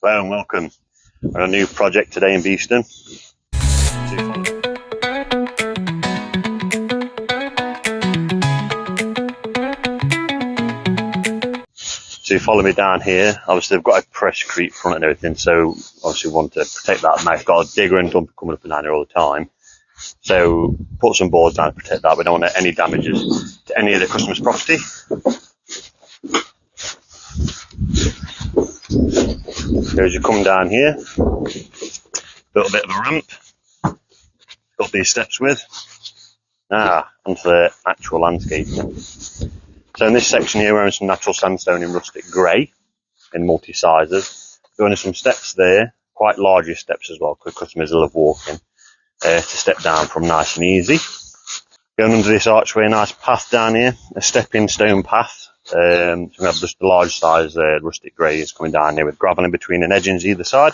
Hello and welcome. We're on a new project today in Beeston. So you follow me down here. Obviously they've got a pressure front and everything, so obviously we want to protect that. I've got a digger and dumper coming up and down here all the time. So put some boards down to protect that. We don't want any damages to any of the customer's property. So as you come down here, a little bit of a ramp, got these steps with, onto the actual landscaping. So in this section here, we're in some natural sandstone in rustic grey, in multi-sizes. Going to some steps there, quite larger steps as well, because customers will love walking, to step down from nice and easy. Going under this archway, a nice path down here, a stepping stone path. So we have just a large size rustic grey is coming down here with gravel in between and edgings either side.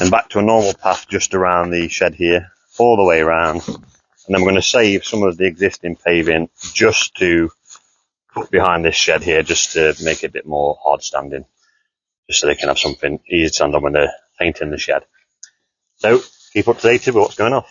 And back to a normal path just around the shed here, all the way around. And then we're going to save some of the existing paving just to put behind this shed here, just to make it a bit more hard standing, just so they can have something easy to stand on when they're painting the shed. So keep up to date with what's going on.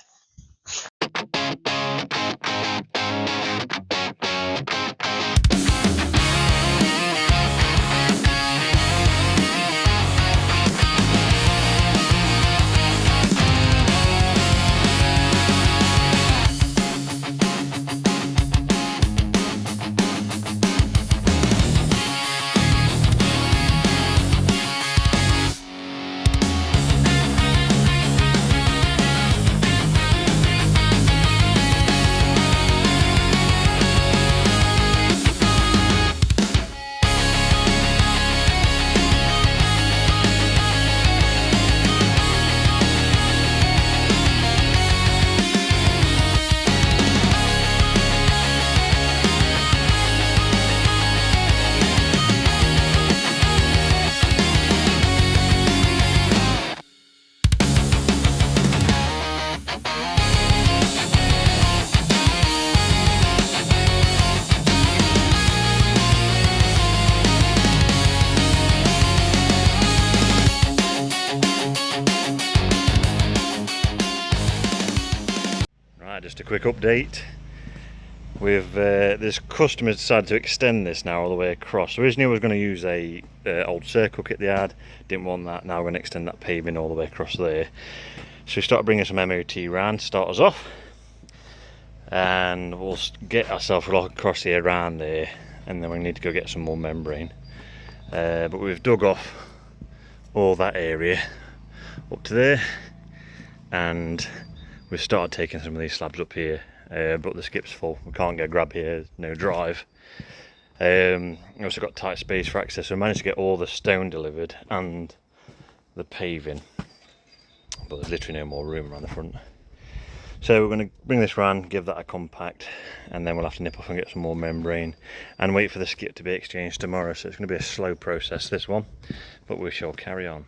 Just a quick update. This customer decided to extend this now all the way across. Originally I was going to use a old circle kit they had, didn't want that. Now we're going to extend that paving all the way across there. So we started bringing some MOT round to start us off, and we'll get ourselves across here around there, and then we need to go get some more membrane. But we've dug off all that area up to there, and we've started taking some of these slabs up here, but the skip's full. We can't get a grab here, no drive. We also got tight space for access, so we managed to get all the stone delivered and the paving, but there's literally no more room around the front. So we're going to bring this round, give that a compact, and then we'll have to nip off and get some more membrane and wait for the skip to be exchanged tomorrow. So it's going to be a slow process, this one, but we shall carry on.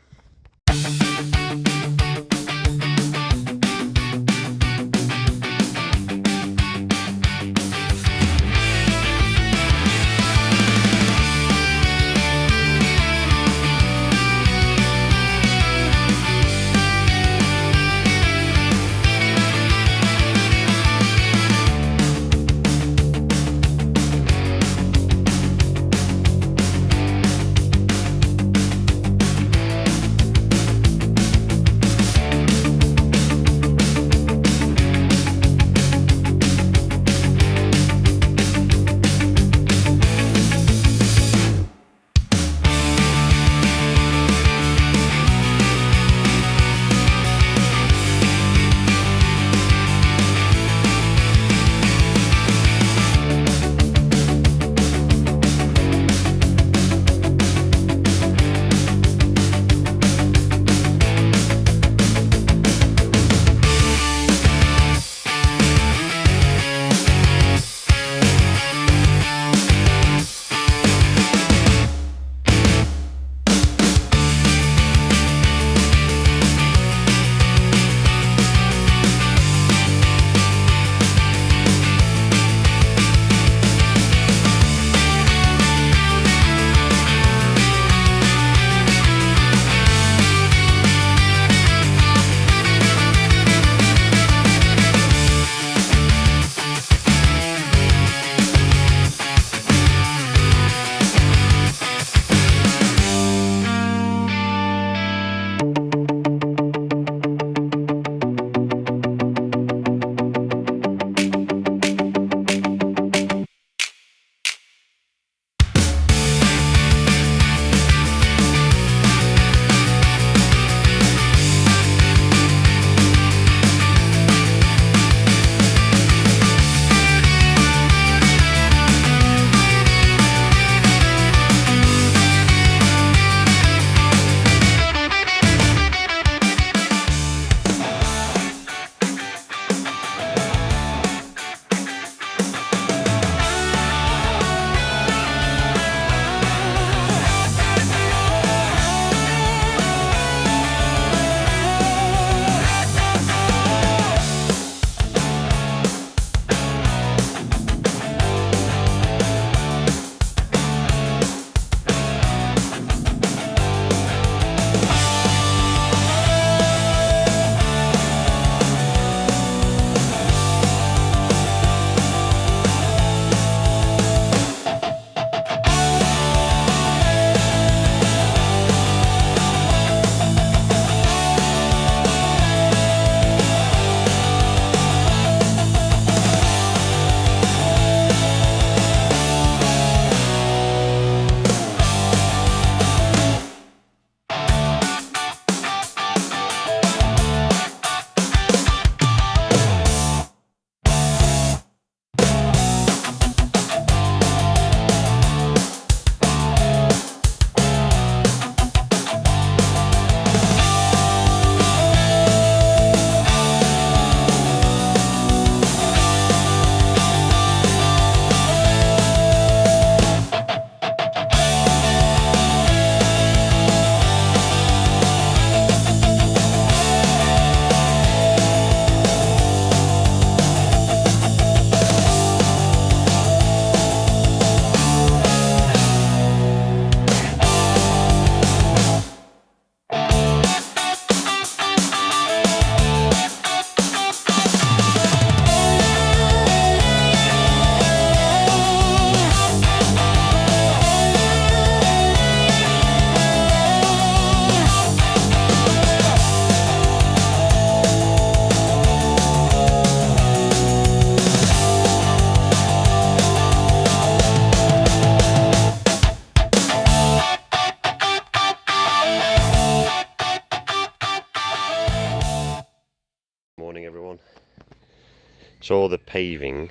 So all the paving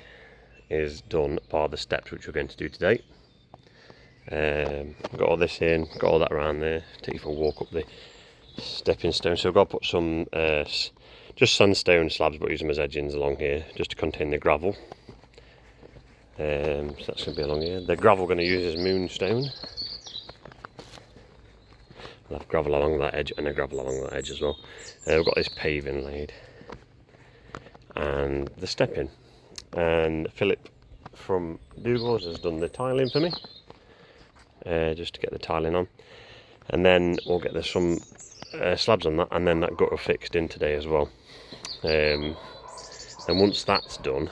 is done by the steps which we're going to do today. Got all this in, got all that around there. Take you for a walk up the stepping stone. So I've got to put some just sandstone slabs, but use them as edgings along here just to contain the gravel. So that's going to be along here. The gravel we're going to use is moonstone. We'll have gravel along that edge and a gravel along that edge as well. We've got this paving laid and the stepping. And Philip from Dougal's has done the tiling for me, just to get the tiling on. And then we'll get some slabs on that, and then that gutter fixed in today as well. And once that's done,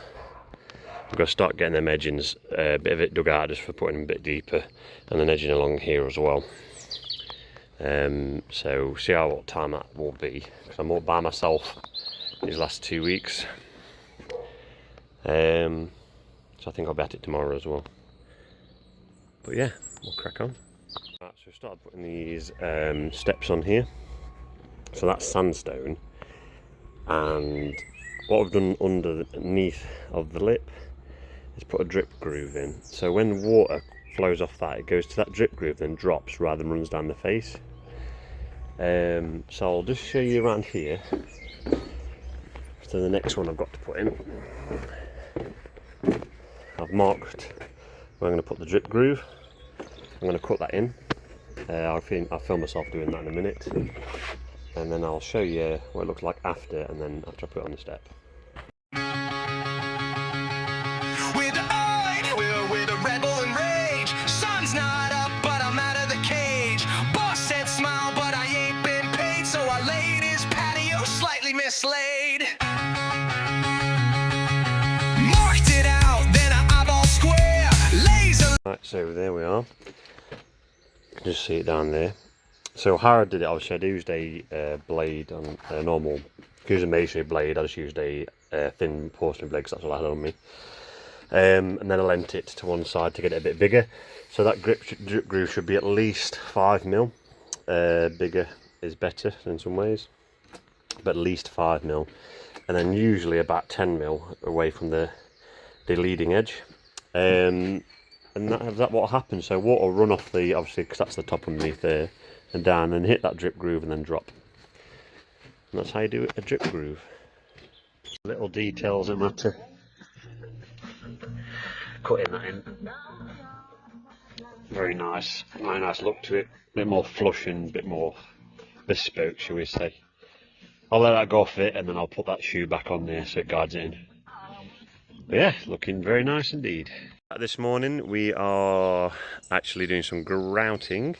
we're going to start getting them edgings, a bit of it dug out just for putting them a bit deeper, and then edging along here as well. So see what time that will be, because I'm up by myself these last 2 weeks. So I think I'll be at it tomorrow as well. But yeah, we'll crack on. Right, so we started putting these steps on here. So that's sandstone, and what we've done underneath of the lip is put a drip groove in. So when water flows off that, it goes to that drip groove, then drops rather than runs down the face. So I'll just show you around here. So the next one I've got to put in, I've marked where I'm going to put the drip groove. I'm going to cut that in. I'll film myself doing that in a minute, and then I'll show you what it looks like after, and then after I put it on the step. With a rebel and rage. Sun's not up, but I'm out of the cage. Boss said smile, but I ain't been paid, so I laid his patio slightly mislaid. Marked it out, then I eyeball square. Laser. Right, so there we are. You can just see it down there. So how I did it, obviously I used a blade on a normal, use a masonry blade. I just used a thin porcelain blade because that's all I had on me. And then I lent it to one side to get it a bit bigger. So that drip groove should be at least 5mm. Bigger is better in some ways, but at least 5mm. And then usually about 10mm away from the leading edge. And that what happens. So water will run off the, obviously because that's the top underneath there, and down and hit that drip groove and then drop. And that's how you do a drip groove. Little details that matter. Cutting that in. Very nice look to it. A bit more flush and a bit more bespoke, shall we say. I'll let that go fit, and then I'll put that shoe back on there so it guides it in. But yeah, looking very nice indeed. This morning we are actually doing some grouting,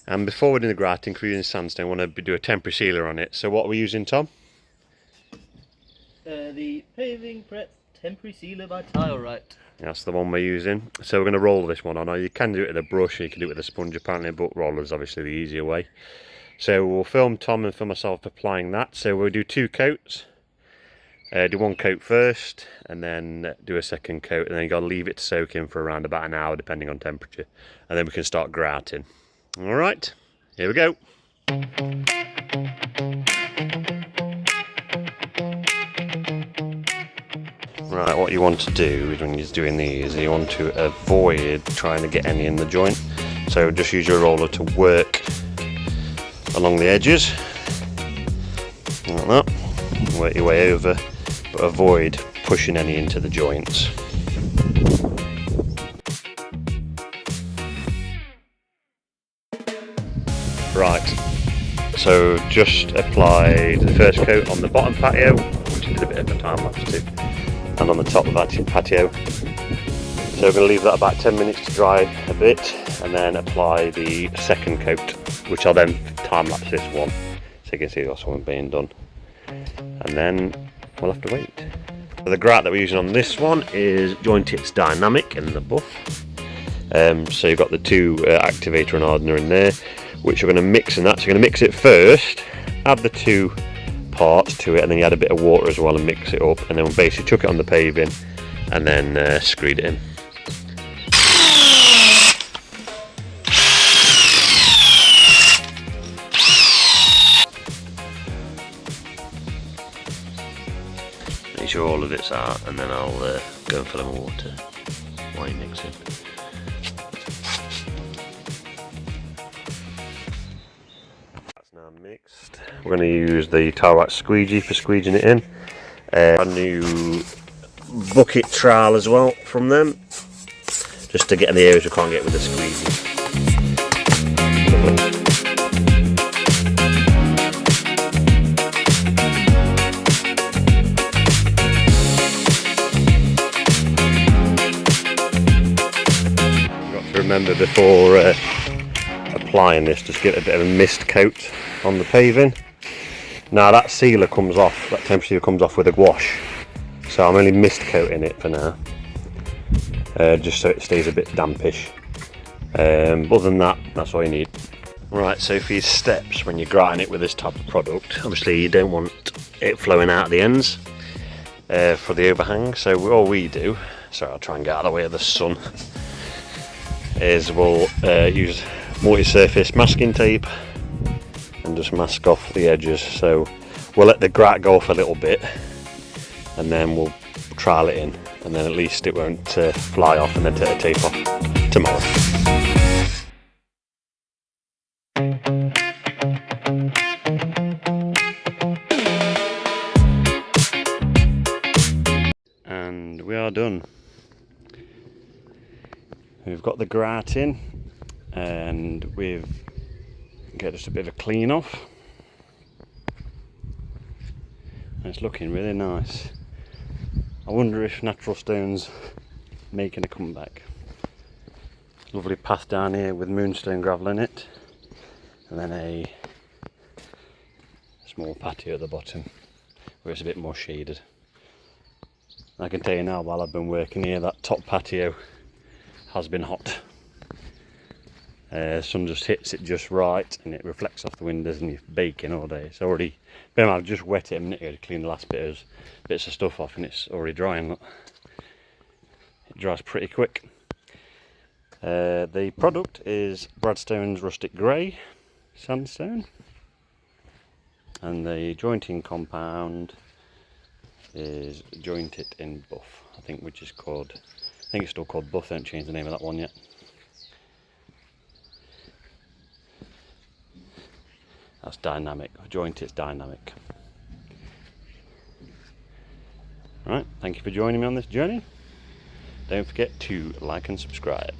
and before we're doing the grouting, because we're using sandstone, I want to do a temporary sealer on it. So what are we using, Tom? The Paving Prep Temporary Sealer by Tile-Rite. That's the one we're using. So we're going to roll this one on. Now you can do it with a brush, and you can do it with a sponge apparently, but roller is obviously the easier way. So we'll film Tom and film myself applying that. So we'll do 2 coats. Do 1 coat first, and then do a 2nd coat, and then you've got to leave it to soak in for around about an hour depending on temperature, and then we can start grouting. Alright, here we go. Right, what you want to do is when you're doing these, you want to avoid trying to get any in the joint. So just use your roller to work along the edges, like that. Work your way over, but avoid pushing any into the joints. Right, so just applied the first coat on the bottom patio, which I did a bit of a time lapse to, and on the top of that patio. So we're going to leave that about 10 minutes to dry a bit, and then apply the 2nd coat, which I'll then time lapse this one, so you can see what's one being done. And then we'll have to wait. So the grout that we're using on this one is Jointit's Dynamic in the buff. So you've got the 2 activator and hardener in there, which we're going to mix in that. So you're going to mix it first, add the 2 parts to it, and then you add a bit of water as well and mix it up, and then we'll basically chuck it on the paving and then screed it in. sure all of it's out, and then I'll go and fill them with water while you mix it. That's now mixed. We're going to use the tile wax squeegee for squeegeing it in. A new bucket trowel as well from them, just to get in the areas we can't get with the squeegee. Remember, before applying this, just get a bit of a mist coat on the paving. Now that sealer comes off, that temperature seal comes off with a wash, so I'm only mist coating it for now, just so it stays a bit dampish. But other than that, that's all you need. Right, so for your steps when you're grinding it with this type of product, obviously you don't want it flowing out at the ends for the overhang, so all we do, so I'll try and get out of the way of the sun, is we'll use multi-surface masking tape and just mask off the edges. So we'll let the grat go off a little bit, and then we'll trial it in, and then at least it won't fly off and then take the tape off tomorrow. And we are done. We've got the grat in, and we've got just a bit of a clean off. And it's looking really nice. I wonder if natural stone's making a comeback. Lovely path down here with moonstone gravel in it, and then a small patio at the bottom where it's a bit more shaded. I can tell you now, while I've been working here, that top patio has been hot. Sun just hits it just right, and it reflects off the windows, and you're baking all day. It's already, I've just wet it a minute ago to clean the last bits of stuff off, and it's already drying. Look, it dries pretty quick. The product is Bradstone's Rustic Grey Sandstone, and the jointing compound is Joint It in Buff, I think, which is called, I think it's still called Buff. They haven't changed the name of that one yet. That's dynamic. Joint It's dynamic. Right, thank you for joining me on this journey. Don't forget to like and subscribe.